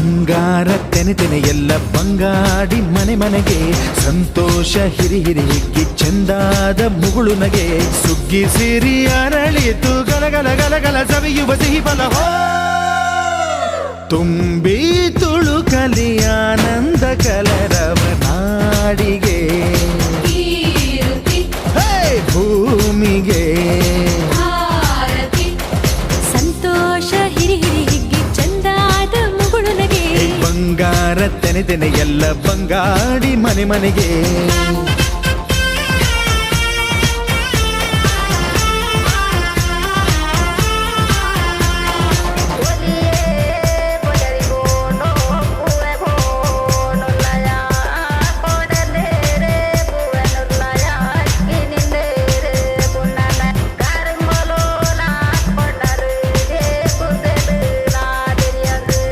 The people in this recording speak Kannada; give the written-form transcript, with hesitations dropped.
ಬಂಗಾರ ತೆನೆ ತೆನೆ ಎಲ್ಲ ಬಂಗಾಡಿ ಮನೆ ಮನೆಗೆ ಸಂತೋಷ ಹಿರಿ ಹಿರಿ ಹಿಗ್ಗಿ ಚೆಂದಾದ ಮುಗುಳು ನಗೆ ಸುಗ್ಗಿ ಸಿರಿ ಅರಳಿತು ಗಲಗಲ ಗಲಗಲ ಸವಿಯುವ ಸಿಹಿ ಫಲ ತುಂಬಿ ತುಳುಕಲಿ ಆನಂದ ಕಲರವ ನಾಡಿಗೆ ಭೂಮಿಗೆ ಸಂತೋಷ ಹಿರಿ ಹಿರಿ ಹಿಗ್ಗಿ ಚಂದಾದ ಮುಗುಳು ನಗೆ ಬಂಗಾರ ತೆನೆ ತೆನೆ ಎಲ್ಲ ಬಂಗಾಡಿ ಮನೆ ಮನೆಗೆ